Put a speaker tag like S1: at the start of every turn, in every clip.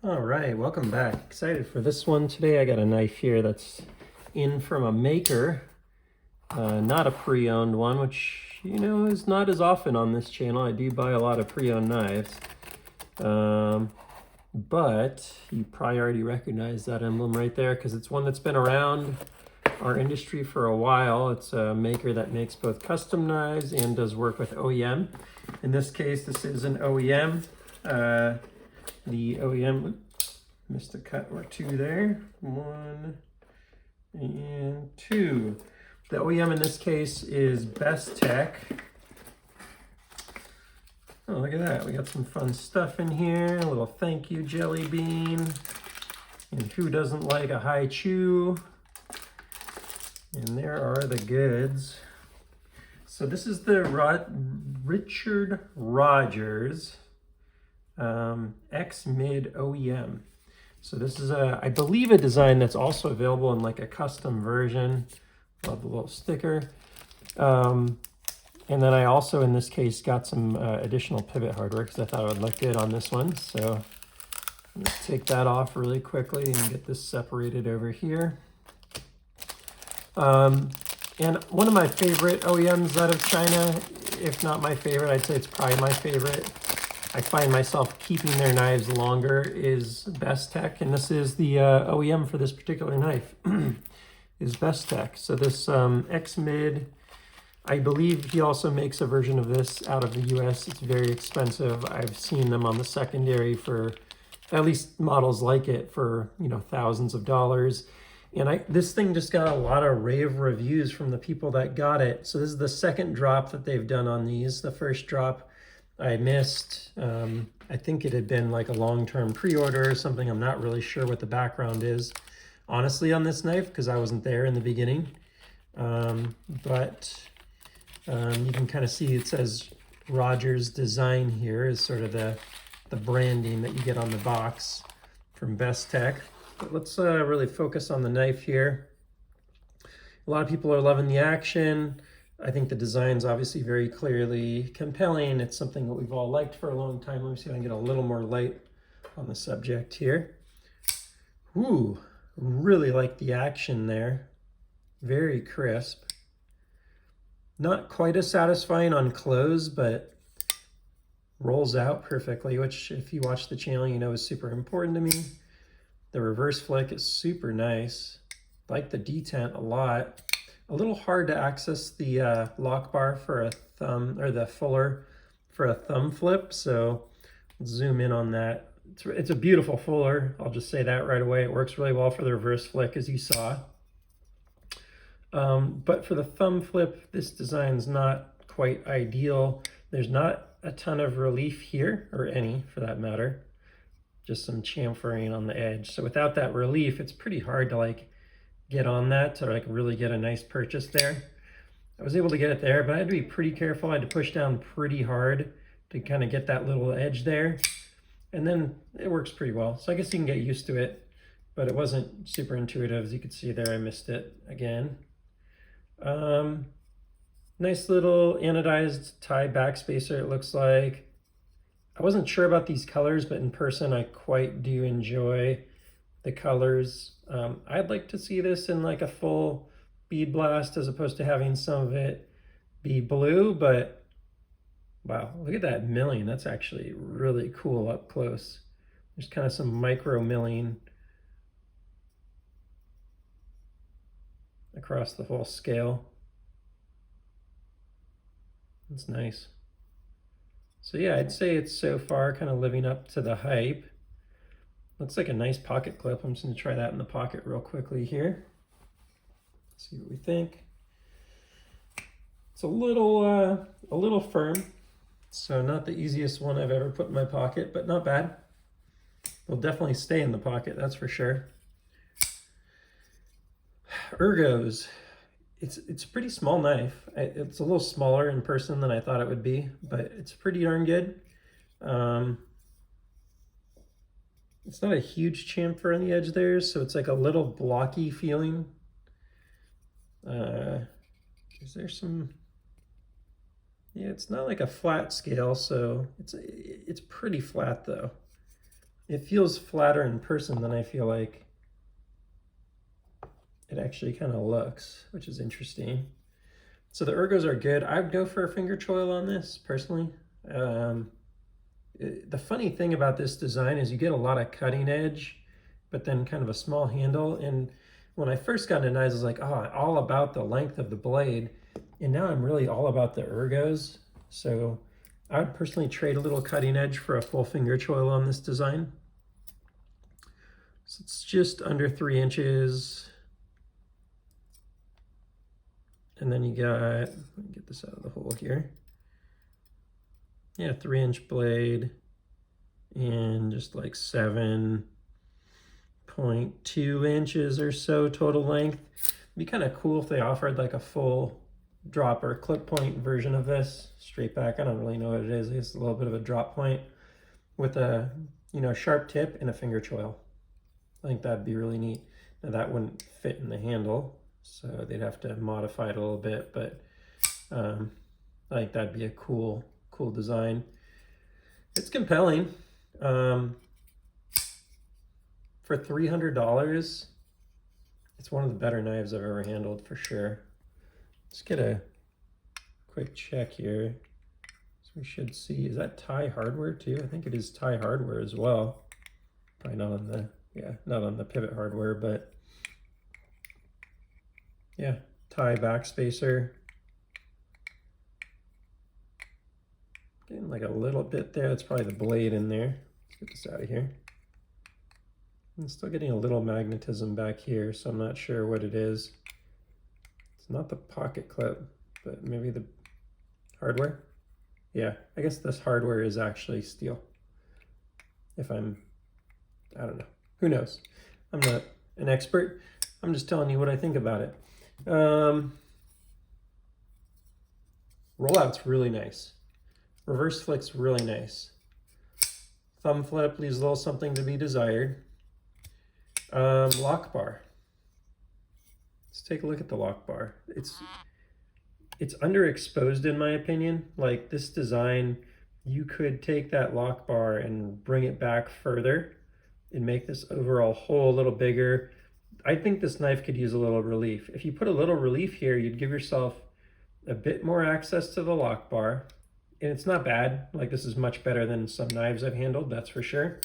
S1: All right, welcome back. Excited for this one today. I got a knife here that's in from a maker, not a pre-owned one, which, is not as often on this channel. I do buy a lot of pre-owned knives, but you probably already recognize that emblem right there because it's one that's been around our industry for a while. It's a maker that makes both custom knives and does work with OEM. In this case, this is an OEM. The OEM, missed a cut or two there. 1 and 2. The OEM in this case is Bestech. Oh, look at that. We got some fun stuff in here. A little thank you jelly bean. And who doesn't like a high chew? And there are the goods. So this is the Richard Rogers X Mid OEM. So this is I believe a design that's also available in like a custom version. Love the little sticker. And then I also, in this case, got some additional pivot hardware because I thought it would look good on this one. So let's take that off really quickly and get this separated over here. And one of my favorite OEMs out of China, if not my favorite, I'd say it's probably my favorite. I find myself keeping their knives longer is Bestech, and this is the OEM for this particular knife, is Bestech. So this X Mid, I believe he also makes a version of this out of the US. It's very expensive. I've seen them on the secondary for at least models like it for, thousands of dollars. And this thing just got a lot of rave reviews from the people that got it. So this is the second drop that they've done on these. The first drop I missed. I think it had been like a long-term pre-order or something. I'm not really sure what the background is, honestly, on this knife because I wasn't there in the beginning. But you can kind of see it says Rogers Design here is sort of the branding that you get on the box from Bestech. But let's really focus on the knife here. A lot of people are loving the action. I think the design's obviously very clearly compelling. It's something that we've all liked for a long time. Let me see if I can get a little more light on the subject here. Ooh, really like the action there. Very crisp. Not quite as satisfying on close, but rolls out perfectly, which if you watch the channel, you know is super important to me. The reverse flick is super nice. Like the detent a lot. A little hard to access the lock bar for a thumb, or the fuller for a thumb flip. So let's zoom in on that. It's a beautiful fuller. I'll just say that right away. It works really well for the reverse flick, as you saw. But for the thumb flip, this design's not quite ideal. There's not a ton of relief here, or any for that matter. Just some chamfering on the edge. So without that relief, it's pretty hard to get on that to really get a nice purchase there. I was able to get it there, but I had to be pretty careful. I had to push down pretty hard to kind of get that little edge there. And then it works pretty well. So I guess you can get used to it, but it wasn't super intuitive. As you can see there, I missed it again. Nice little anodized tie backspacer, it looks like. I wasn't sure about these colors, but in person, I quite do enjoy the colors. I'd like to see this in like a full bead blast as opposed to having some of it be blue, but wow, look at that milling. That's actually really cool up close. There's kind of some micro milling across the whole scale. That's nice. So yeah, I'd say it's so far kind of living up to the hype. Looks like a nice pocket clip. I'm just going to try that in the pocket real quickly here. See what we think. It's a little firm, so not the easiest one I've ever put in my pocket, but not bad. It'll definitely stay in the pocket, that's for sure. Ergos. It's a pretty small knife. It's a little smaller in person than I thought it would be, but it's pretty darn good. It's not a huge chamfer on the edge there, so it's like a little blocky feeling. Is there some... Yeah, it's not like a flat scale, so it's pretty flat though. it feels flatter in person than I feel like it actually kind of looks, which is interesting. So the ergos are good. I would go for a finger choil on this personally. The funny thing about this design is you get a lot of cutting edge, but then kind of a small handle. And when I first got into knives, I was like, oh, all about the length of the blade. And now I'm really all about the ergos. So I would personally trade a little cutting edge for a full finger choil on this design. So it's just under 3 inches. And then you got, let me get this out of the hole here. Yeah, 3-inch blade and just like 7.2 inches or so total length. It'd be kind of cool if they offered like a full drop or clip point version of this. Straight back, I don't really know what it is. It's a little bit of a drop point with a, you know, sharp tip and a finger choil. I think that'd be really neat. Now that wouldn't fit in the handle, so they'd have to modify it a little bit, but I think that'd be a cool design. It's compelling. For $300, it's one of the better knives I've ever handled for sure. Let's get a quick check here. So we should see, is that Thai hardware too? I think it is Thai hardware as well. Probably not on the, yeah, not on the pivot hardware, but yeah, Thai backspacer. Getting like a little bit there. That's probably the blade in there. Let's get this out of here. I'm still getting a little magnetism back here, so I'm not sure what it is. It's not the pocket clip, but maybe the hardware. Yeah, I guess this hardware is actually steel. I don't know. Who knows? I'm not an expert. I'm just telling you what I think about it. Rollout's really nice. Reverse flick's really nice. Thumb flip leaves a little something to be desired. Lock bar. Let's take a look at the lock bar. It's underexposed in my opinion. Like this design, you could take that lock bar and bring it back further and make this overall hole a little bigger. I think this knife could use a little relief. If you put a little relief here, you'd give yourself a bit more access to the lock bar. And it's not bad. Like this is much better than some knives I've handled, that's for sure.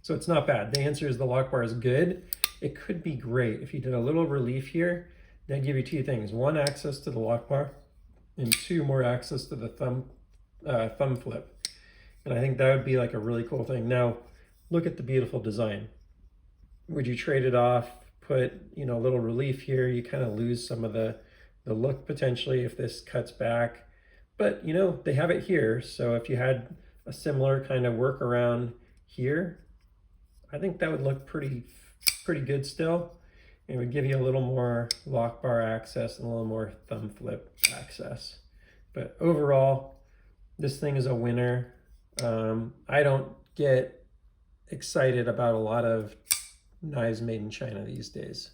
S1: So it's not bad. The answer is the lock bar is good. It could be great if you did a little relief here. That'd give you 2 things: 1, access to the lock bar, and 2, more access to the thumb flip. And I think that would be like a really cool thing. Now, look at the beautiful design. Would you trade it off, put, you know, a little relief here? You kind of lose some of the look potentially if this cuts back. But, you know, they have it here. So if you had a similar kind of workaround here, I think that would look pretty good still. It would give you a little more lock bar access and a little more thumb flip access. But overall, this thing is a winner. I don't get excited about a lot of knives made in China these days.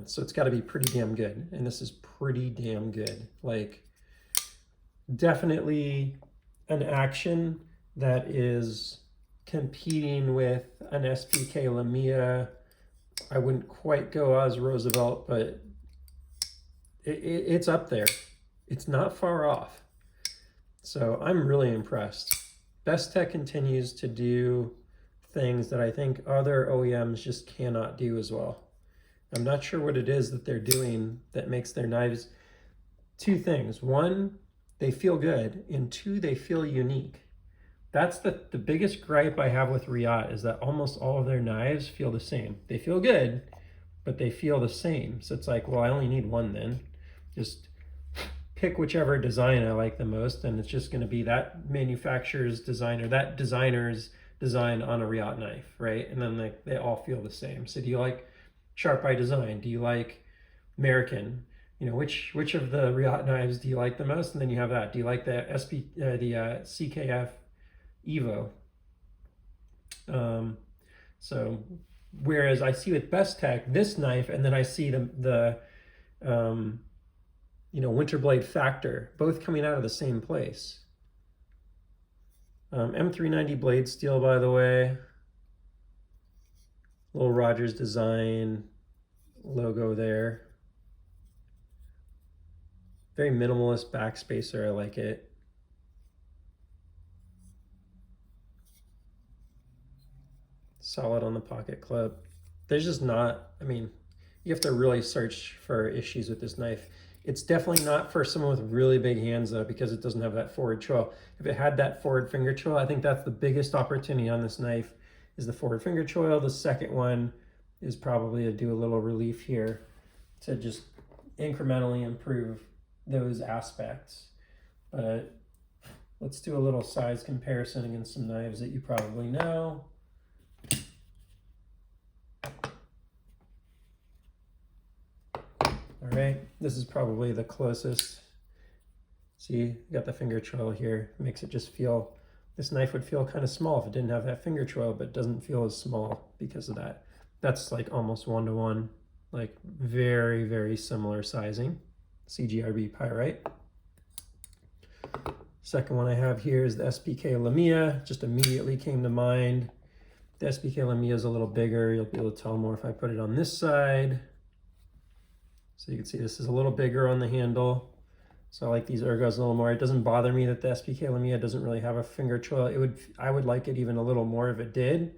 S1: So it's got to be pretty damn good. And this is pretty damn good. Like, definitely an action that is competing with an SPK Lamia. I wouldn't quite go as Roosevelt, but it's up there. It's not far off. So I'm really impressed. Bestech continues to do things that I think other OEMs just cannot do as well. I'm not sure what it is that they're doing that makes their knives 2 things. 1, they feel good, and 2, they feel unique. That's the biggest gripe I have with Riot, is that almost all of their knives feel the same. They feel good, but they feel the same. So it's like, well, I only need 1 then. Just pick whichever design I like the most, and it's just going to be that manufacturer's design or that designer's design on a Riot knife, right? And then they all feel the same. So do you like Sharp Eye design? Do you like American? You know, which of the Riot knives do you like the most? And then you have that. Do you like the CKF Evo? So whereas I see with Bestech this knife, and then I see the Winterblade Factor, both coming out of the same place. M390 blade steel, by the way. Little Rogers Design logo there. Very minimalist backspacer, I like it. Solid on the pocket clip. There's just not, I mean, you have to really search for issues with this knife. It's definitely not for someone with really big hands though, because it doesn't have that forward choil. If it had that forward finger choil, I think that's the biggest opportunity on this knife, is the forward finger choil. The second one is probably to do a little relief here to just incrementally improve those aspects. But let's do a little size comparison against some knives that you probably know. All right, this is probably the closest. See, you got the finger choil here. It makes it just feel, this knife would feel kind of small if it didn't have that finger choil, but it doesn't feel as small because of that. That's like almost 1-to-1, like very, very similar sizing. CGRB pyrite. Second one I have here is the SPK Lamia. Just immediately came to mind. The SPK Lamia is a little bigger. You'll be able to tell more if I put it on this side. So you can see this is a little bigger on the handle. So I like these ergos a little more. It doesn't bother me that the SPK Lamia doesn't really have a finger choil. I would like it even a little more if it did,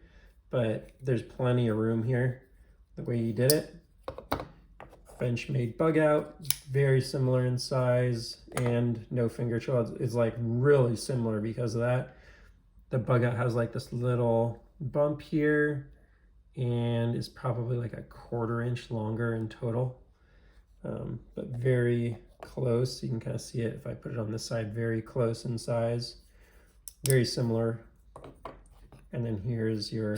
S1: but there's plenty of room here the way he did it. Benchmade bug out, very similar in size, and no finger choil. It's like really similar because of that. The bug out has like this little bump here and is probably like a 1/4 inch longer in total. But very close. You can kind of see it if I put it on this side, very close in size, very similar. And then here's your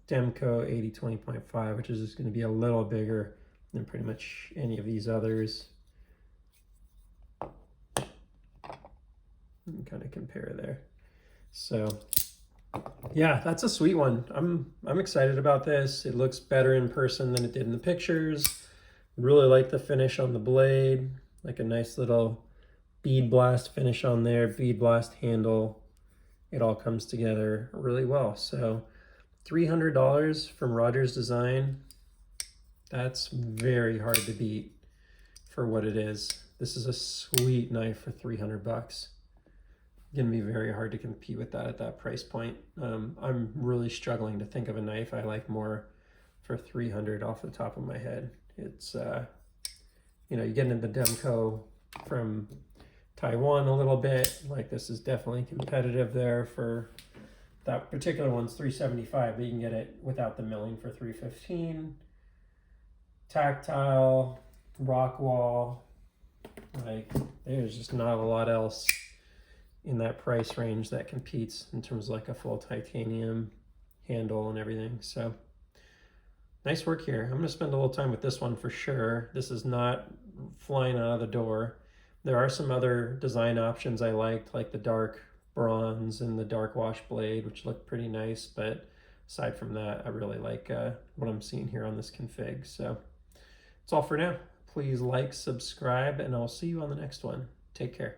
S1: Demco 80-20.5, which is just going to be a little bigger than pretty much any of these others. You can kind of compare there. So yeah, that's a sweet one. I'm excited about this. It looks better in person than it did in the pictures. Really like the finish on the blade, like a nice little bead blast finish on there, bead blast handle. It all comes together really well. So $300 from Rogers Design, that's very hard to beat for what it is. This is a sweet knife for 300 bucks. Gonna be very hard to compete with that at that price point. I'm really struggling to think of a knife I like more for 300 off the top of my head. It's, you know, you get into the Demco from Taiwan a little bit. Like this is definitely competitive there for that particular one's $375, but you can get it without the milling for $315. Tactile, Rockwall, like there's just not a lot else in that price range that competes in terms of like a full titanium handle and everything. So nice work here. I'm going to spend a little time with this one for sure. This is not flying out of the door. There are some other design options I liked, like the dark bronze and the dark wash blade, which look pretty nice. But aside from that, I really like what I'm seeing here on this config. So that's all for now. Please like, subscribe, and I'll see you on the next one. Take care.